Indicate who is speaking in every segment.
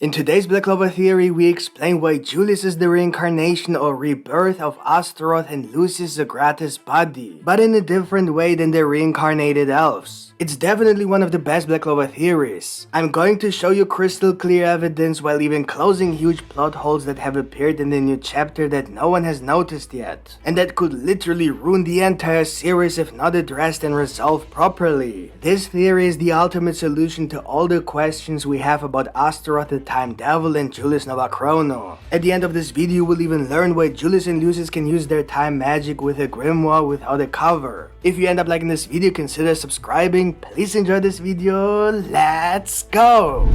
Speaker 1: In today's Black Clover theory, we explain why Julius is the reincarnation or rebirth of Astaroth and Lucius Zogratis' body, but in a different way than the reincarnated elves. It's definitely one of the best Black Clover theories. I'm going to show you crystal clear evidence while even closing huge plot holes that have appeared in the new chapter that no one has noticed yet, and that could literally ruin the entire series if not addressed and resolved properly. This theory is the ultimate solution to all the questions we have about Astaroth the Time Devil and Julius Novachrono. At the end of this video, we'll even learn why Julius and Lucius can use their time magic with a grimoire without a cover. If you end up liking this video, consider subscribing. Please enjoy this video. Let's go!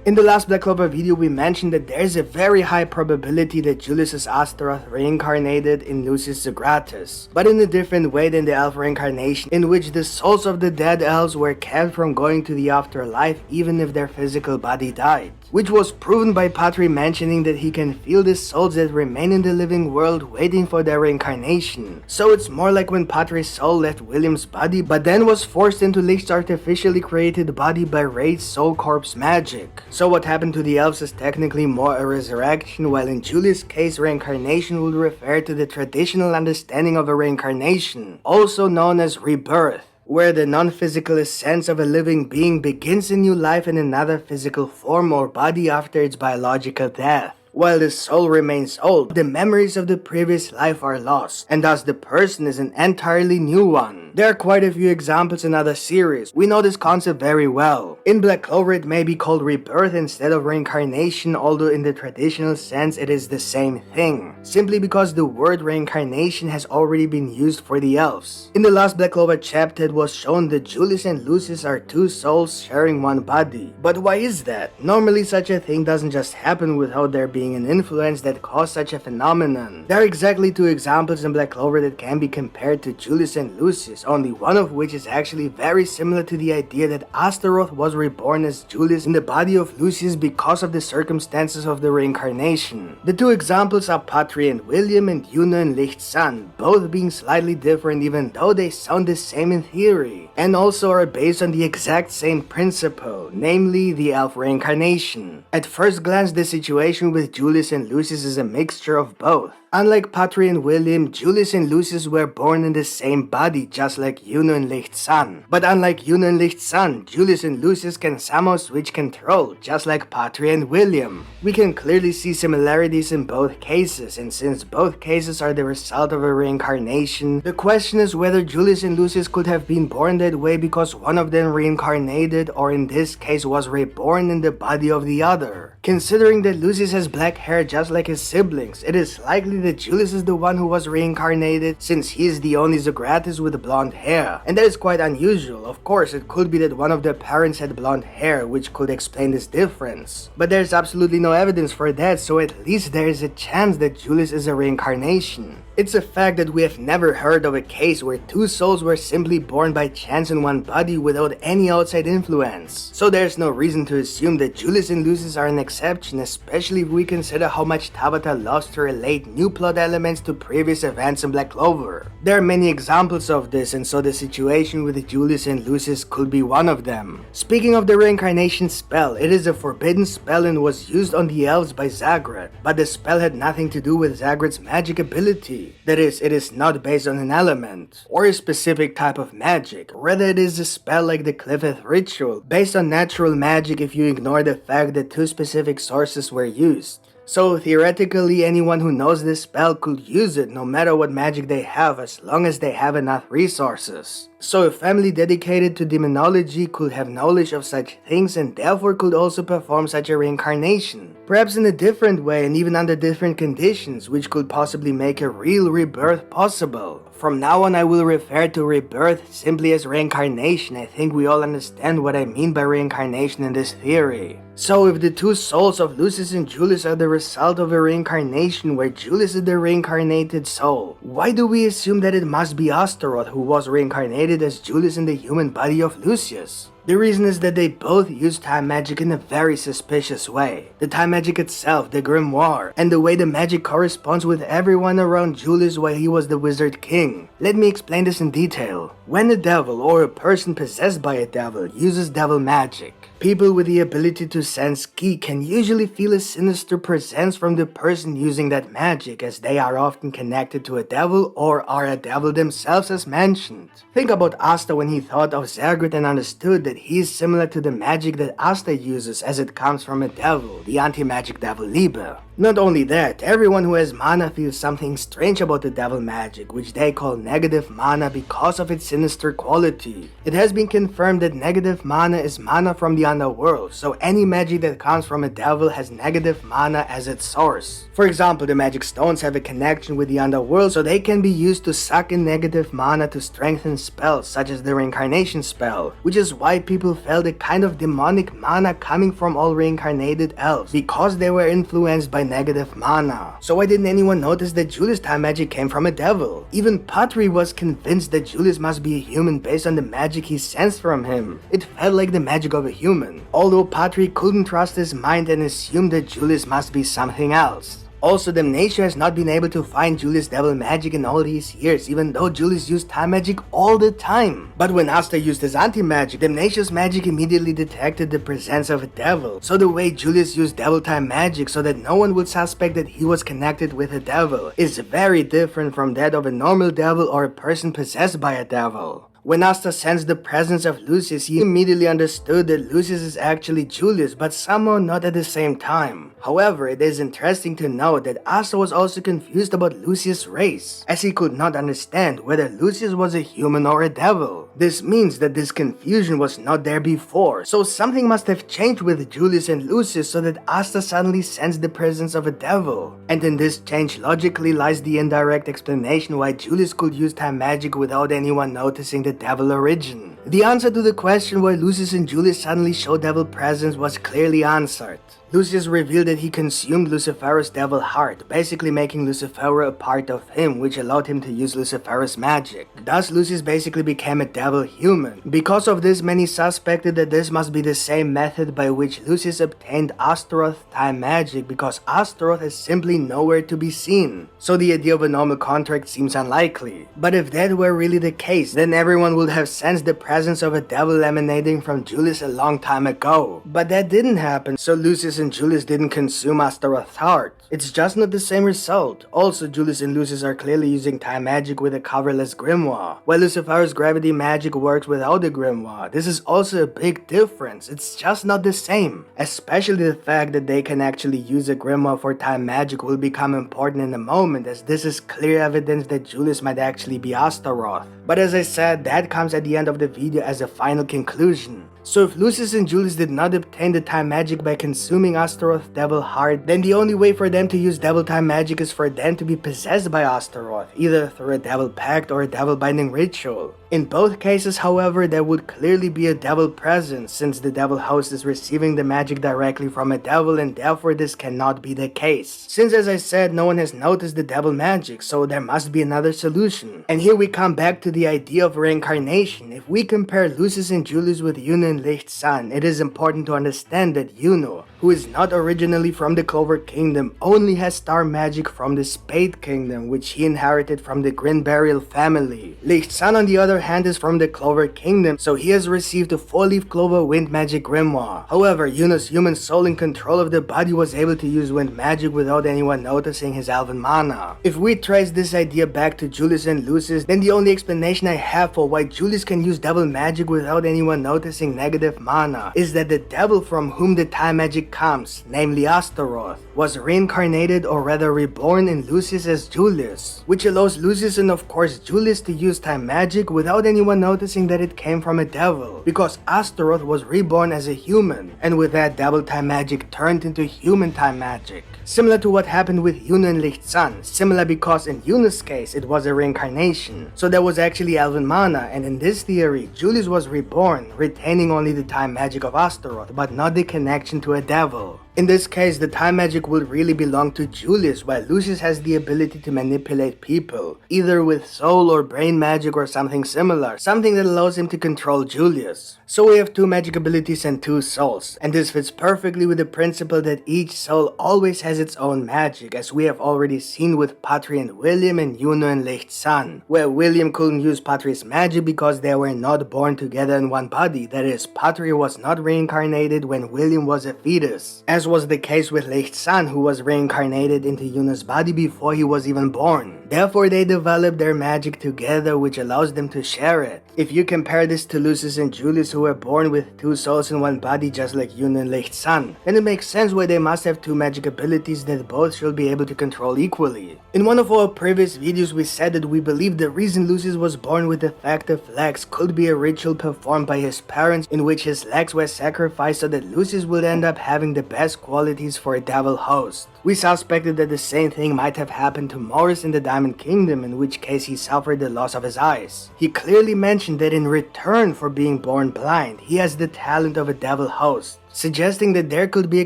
Speaker 1: In the last Black Clover video, we mentioned that there's a very high probability that Julius is Astaroth reincarnated in Lucius Zogratis, but in a different way than the elf reincarnation, in which the souls of the dead elves were kept from going to the afterlife even if their physical body died. Which was proven by Patri mentioning that he can feel the souls that remain in the living world waiting for their reincarnation. So it's more like when Patri's soul left William's body but then was forced into Licht's artificially created body by Ray's soul corpse magic. So what happened to the elves is technically more a resurrection, while in Julius' case reincarnation would refer to the traditional understanding of a reincarnation, also known as rebirth, where the non-physical essence of a living being begins a new life in another physical form or body after its biological death. While the soul remains old, the memories of the previous life are lost, and thus the person is an entirely new one. There are quite a few examples in other series. We know this concept very well. In Black Clover it may be called rebirth instead of reincarnation, although in the traditional sense it is the same thing, simply because the word reincarnation has already been used for the elves. In the last Black Clover chapter it was shown that Julius and Lucius are two souls sharing one body. But why is that? Normally such a thing doesn't just happen without there being an influence that caused such a phenomenon. There are exactly two examples in Black Clover that can be compared to Julius and Lucius, only one of which is actually very similar to the idea that Astaroth was reborn as Julius in the body of Lucius because of the circumstances of the reincarnation. The two examples are Patri and William and Juno and Licht's son, both being slightly different even though they sound the same in theory, and also are based on the exact same principle, namely the elf reincarnation. At first glance, the situation with Julius and Lucius is a mixture of both. Unlike Patri and William, Julius and Lucius were born in the same body, just like Juno and Licht's son. But unlike Juno and Licht's son, Julius and Lucius can somehow switch control, just like Patri and William. We can clearly see similarities in both cases, and since both cases are the result of a reincarnation, the question is whether Julius and Lucius could have been born that way because one of them reincarnated, or in this case was reborn in the body of the other. Considering that Lucius has black hair just like his siblings, it is likely that Julius is the one who was reincarnated, since he is the only Zogratis with blonde hair. And that is quite unusual. Of course, it could be that one of their parents had blonde hair, which could explain this difference. But there's absolutely no evidence for that, so at least there is a chance that Julius is a reincarnation. It's a fact that we have never heard of a case where two souls were simply born by chance in one body without any outside influence. So there's no reason to assume that Julius and Lucius are an exception, especially if we consider how much Tabata loves to relate new plot elements to previous events in Black Clover. There are many examples of this, and so the situation with Julius and Lucius could be one of them. Speaking of the reincarnation spell, it is a forbidden spell and was used on the elves by Zagrat, but the spell had nothing to do with Zagrat's magic ability. That is, it is not based on an element or a specific type of magic. Rather, it is a spell like the Cliffeth ritual, based on natural magic if you ignore the fact that two specific sources were used. So theoretically, anyone who knows this spell could use it no matter what magic they have, as long as they have enough resources. So a family dedicated to demonology could have knowledge of such things and therefore could also perform such a reincarnation. Perhaps in a different way and even under different conditions, which could possibly make a real rebirth possible. From now on I will refer to rebirth simply as reincarnation. I think we all understand what I mean by reincarnation in this theory. So if the two souls of Lucius and Julius are the result of a reincarnation where Julius is the reincarnated soul, why do we assume that it must be Astaroth who was reincarnated as Julius in the human body of Lucius? The reason is that they both use time magic in a very suspicious way. The time magic itself, the grimoire, and the way the magic corresponds with everyone around Julius while he was the Wizard King. Let me explain this in detail. When a devil or a person possessed by a devil uses devil magic, People with the ability to sense ki can usually feel a sinister presence from the person using that magic, as they are often connected to a devil or are a devil themselves as mentioned. Think about Asta when he thought of Zergrit and understood that he is similar to the magic that Asta uses, as it comes from a devil, the anti-magic devil Liebe. Not only that, everyone who has mana feels something strange about the devil magic, which they call negative mana because of its sinister quality. It has been confirmed that negative mana is mana from the underworld, so any magic that comes from a devil has negative mana as its source. For example, the magic stones have a connection with the underworld, so they can be used to suck in negative mana to strengthen spells such as the Reincarnation spell, which is why people felt a kind of demonic mana coming from all reincarnated elves, because they were influenced by negative mana. So why didn't anyone notice that Julius' time magic came from a devil? Even Patry was convinced that Julius must be a human based on the magic he sensed from him. It felt like the magic of a human, although Patry couldn't trust his mind and assumed that Julius must be something else. Also, Damnatio has not been able to find Julius' devil magic in all these years, even though Julius used time magic all the time. But when Asta used his anti-magic, Damnatio's magic immediately detected the presence of a devil. So the way Julius used devil time magic so that no one would suspect that he was connected with a devil is very different from that of a normal devil or a person possessed by a devil. When Asta sensed the presence of Lucius, he immediately understood that Lucius is actually Julius, but somehow not at the same time. However, it is interesting to note that Asta was also confused about Lucius' race, as he could not understand whether Lucius was a human or a devil. This means that this confusion was not there before, so something must have changed with Julius and Lucius so that Asta suddenly sensed the presence of a devil. And in this change logically lies the indirect explanation why Julius could use time magic without anyone noticing the devil origin. The answer to the question why Lucius and Julius suddenly showed devil presence was clearly answered. Lucius revealed that he consumed Luciferus' devil heart, basically making Lucifer a part of him, which allowed him to use Luciferus' magic. Thus, Lucius basically became a devil human. Because of this, many suspected that this must be the same method by which Lucius obtained Astaroth time magic, because Astaroth is simply nowhere to be seen. So the idea of a normal contract seems unlikely. But if that were really the case, then everyone would have sensed the presence of a devil emanating from Julius a long time ago. But that didn't happen, so Lucius and Julius didn't consume Astaroth's heart. It's just not the same result. Also, Julius and Lucius are clearly using time magic with a coverless grimoire, while Lucifer's gravity magic works without a grimoire. This is also a big difference. It's just not the same. Especially the fact that they can actually use a grimoire for time magic will become important in a moment, as this is clear evidence that Julius might actually be Astaroth. But as I said, that comes at the end of the video as a final conclusion. So if Lucius and Julius did not obtain the time magic by consuming Astaroth's devil heart, then the only way for them to use devil time magic is for them to be possessed by Astaroth, either through a devil pact or a devil binding ritual. In both cases, however, there would clearly be a devil presence, since the devil host is receiving the magic directly from a devil, and therefore this cannot be the case. Since, as I said, no one has noticed the devil magic, so there must be another solution. And here we come back to the idea of reincarnation. If we compare Lucius and Julius with Juno and Licht's-Son, it is important to understand that Juno, who is not originally from the Clover Kingdom, only has star magic from the Spade Kingdom, which he inherited from the Grin Burial family. Licht's-Son, on the other hand, is from the Clover Kingdom, so he has received a 4-leaf clover wind magic grimoire. However, Juno's human soul in control of the body was able to use wind magic without anyone noticing his elven mana. If we trace this idea back to Julius and Lucius, then the only explanation I have for why Julius can use devil magic without anyone noticing negative mana is that the devil from whom the time magic comes, namely Astaroth, was reincarnated, or rather reborn, in Lucius as Julius, which allows Lucius and of course Julius to use time magic without anyone noticing that it came from a devil, because Astaroth was reborn as a human, and with that devil time magic turned into human time magic. Similar to what happened with Juno and Licht's-Son, similar because in Juno's case it was a reincarnation, so there was actually elven mana, and in this theory Julius was reborn, retaining only the time magic of Astaroth but not the connection to a devil. In this case, the time magic would really belong to Julius, while Lucius has the ability to manipulate people, either with soul or brain magic or something similar. similar, something that allows him to control Julius. So we have two magic abilities and two souls, and this fits perfectly with the principle that each soul always has its own magic, as we have already seen with Patri and William and Juno and Lichtsan, where William couldn't use Patri's magic because they were not born together in one body, that is, Patri was not reincarnated when William was a fetus, as was the case with Lichtsan, who was reincarnated into Juno's body before he was even born. Therefore they developed their magic together, which allows them to share it. If you compare this to Lucius and Julius, who were born with two souls in one body just like Juno and Lichtsan, then it makes sense why they must have two magic abilities that both should be able to control equally. In one of our previous videos we said that we believe the reason Lucius was born with defective legs could be a ritual performed by his parents in which his legs were sacrificed so that Lucius would end up having the best qualities for a devil host. We suspected that the same thing might have happened to Morris in the Diamond Kingdom, in which case he suffered the loss of his eyes. He clearly mentioned that in return for being born blind, he has the talent of a devil host, suggesting that there could be a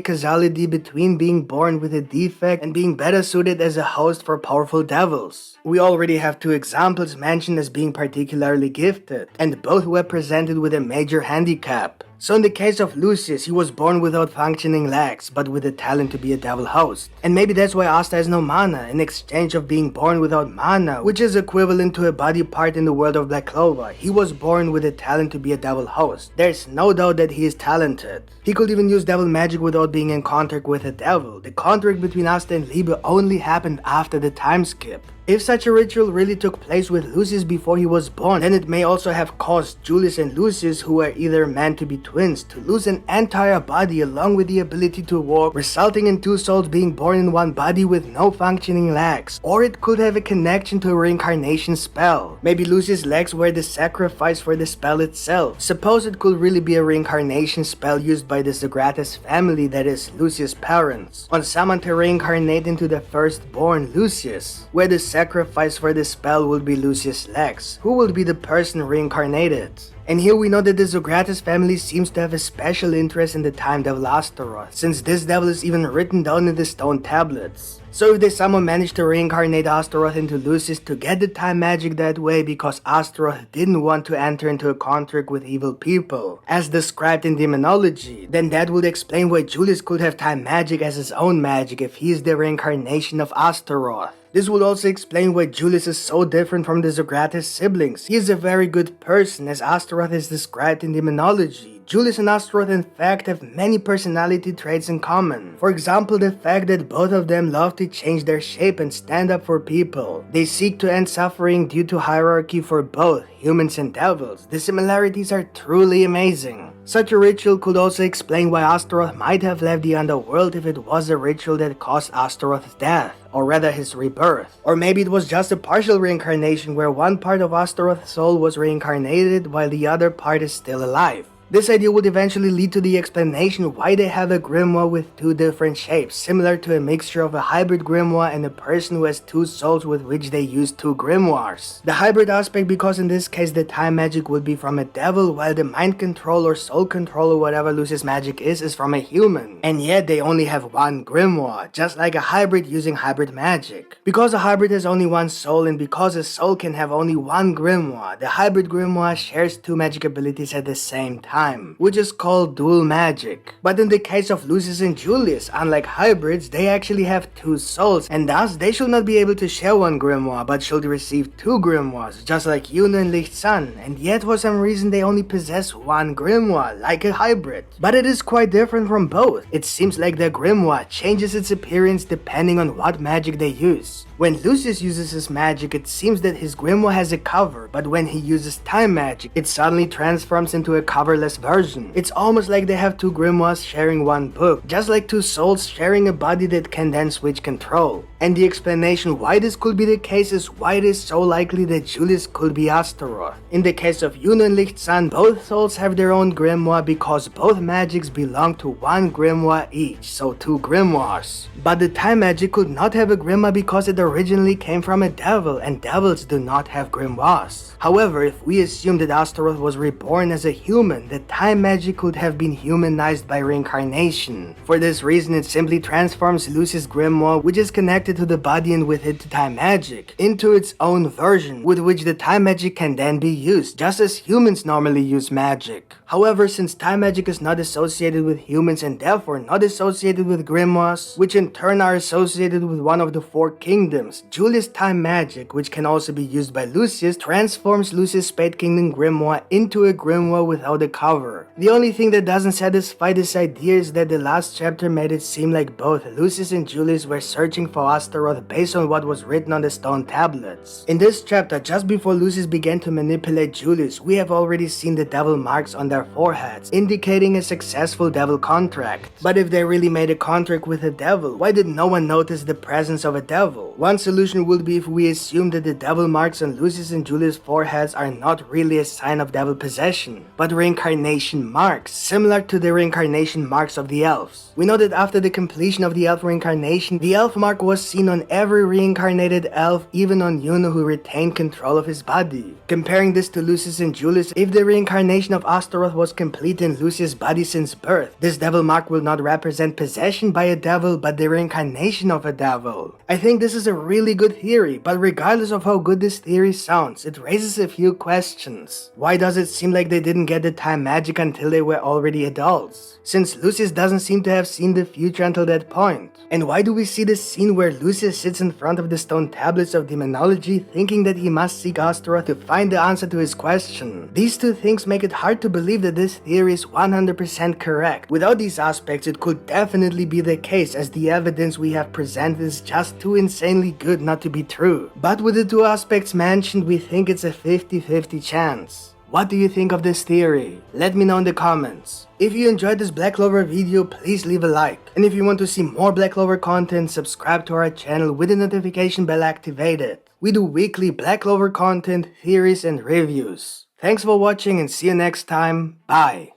Speaker 1: causality between being born with a defect and being better suited as a host for powerful devils. We already have two examples mentioned as being particularly gifted, and both were presented with a major handicap. So in the case of Lucius, he was born without functioning legs, but with the talent to be a devil host. And maybe that's why Asta has no mana, in exchange of being born without mana, which is equivalent to a body part in the world of Black Clover. He was born with the talent to be a devil host. There's no doubt that he is talented. He could even use devil magic without being in contact with a devil. The contract between Asta and Liebe only happened after the time skip. If such a ritual really took place with Lucius before he was born, then it may also have caused Julius and Lucius, who are either meant to be twins, to lose an entire body along with the ability to walk, resulting in two souls being born in one body with no functioning legs. Or it could have a connection to a reincarnation spell. Maybe Lucius' legs were the sacrifice for the spell itself. Suppose it could really be a reincarnation spell used by the Zogratis family, that is, Lucius' parents, on someone to reincarnate into the firstborn Lucius, where the sacrifice for the spell would be Lucius' legs, who would be the person reincarnated. And here we know that the Zogratis family seems to have a special interest in the time devil Astaroth, since this devil is even written down in the stone tablets. So if they somehow managed to reincarnate Astaroth into Lucius to get the time magic that way because Astaroth didn't want to enter into a contract with evil people, as described in demonology, then that would explain why Julius could have time magic as his own magic if he is the reincarnation of Astaroth. This would also explain why Julius is so different from the Zogratis siblings. He is a very good person, as Astaroth is described in demonology. Julius and Astaroth in fact have many personality traits in common. For example, the fact that both of them love to change their shape and stand up for people. They seek to end suffering due to hierarchy for both humans and devils. The similarities are truly amazing. Such a ritual could also explain why Astaroth might have left the underworld if it was a ritual that caused Astaroth's death, or rather his rebirth. Or maybe it was just a partial reincarnation where one part of Astaroth's soul was reincarnated while the other part is still alive. This idea would eventually lead to the explanation why they have a grimoire with two different shapes, similar to a mixture of a hybrid grimoire and a person who has two souls with which they use two grimoires. The hybrid aspect because in this case the time magic would be from a devil, while the mind control or soul control or whatever Lucius' magic is from a human. And yet they only have one grimoire, just like a hybrid using hybrid magic. Because a hybrid has only one soul and because a soul can have only one grimoire, the hybrid grimoire shares two magic abilities at the same time, which is called dual magic. But in the case of Lucius and Julius, unlike hybrids, they actually have two souls, and thus they should not be able to share one grimoire, but should receive two grimoires, just like Juno and Lichtsan, and yet for some reason they only possess one grimoire, like a hybrid. But it is quite different from both. It seems like their grimoire changes its appearance depending on what magic they use. When Lucius uses his magic, it seems that his grimoire has a cover, but when he uses time magic, it suddenly transforms into a coverless version. It's almost like they have two grimoires sharing one book, just like two souls sharing a body that can then switch control. And the explanation why this could be the case is why it is so likely that Julius could be Astaroth. In the case of Juno and Lichtsan, both souls have their own grimoire because both magics belong to one grimoire each, so two grimoires. But the time magic could not have a grimoire because it originally came from a devil, and devils do not have grimoires. However, if we assume that Astaroth was reborn as a human, the time magic could have been humanized by reincarnation. For this reason, it simply transforms Lucius' grimoire, which is connected to the body and with it to time magic, into its own version, with which the time magic can then be used, just as humans normally use magic. However, since time magic is not associated with humans and therefore not associated with grimoires, which in turn are associated with one of the four kingdoms, Julius' time magic, which can also be used by Lucius, transforms Lucius' Spade Kingdom grimoire into a grimoire without a cover. The only thing that doesn't satisfy this idea is that the last chapter made it seem like both Lucius and Julius were searching for Astaroth based on what was written on the stone tablets. In this chapter, just before Lucius began to manipulate Julius, we have already seen the devil marks on their foreheads, indicating a successful devil contract. But if they really made a contract with a devil, why did no one notice the presence of a devil? One solution would be if we assume that the devil marks on Lucius and Julius' foreheads are not really a sign of devil possession, but reincarnation marks, similar to the reincarnation marks of the elves. We know that after the completion of the elf reincarnation, the elf mark was seen on every reincarnated elf, even on Yuno, who retained control of his body. Comparing this to Lucius and Julius, if the reincarnation of Astaroth was complete in Lucius' body since birth, this devil mark will not represent possession by a devil, but the reincarnation of a devil. I think this is a really good theory, but regardless of how good this theory sounds, it raises a few questions. Why does it seem like they didn't get the time magic until they were already adults, since Lucius doesn't seem to have seen the future until that point? And why do we see this scene where Lucius sits in front of the stone tablets of demonology, thinking that he must seek Astaroth to find the answer to his question? These two things make it hard to believe that this theory is 100% correct. Without these aspects, it could definitely be the case, as the evidence we have presented is just too insanely good not to be true. But with the two aspects mentioned, we think it's a 50-50 chance. What do you think of this theory? Let me know in the comments. If you enjoyed this Black Clover video, please leave a like. And if you want to see more Black Clover content, subscribe to our channel with the notification bell activated. We do weekly Black Clover content, theories, and reviews. Thanks for watching and see you next time. Bye.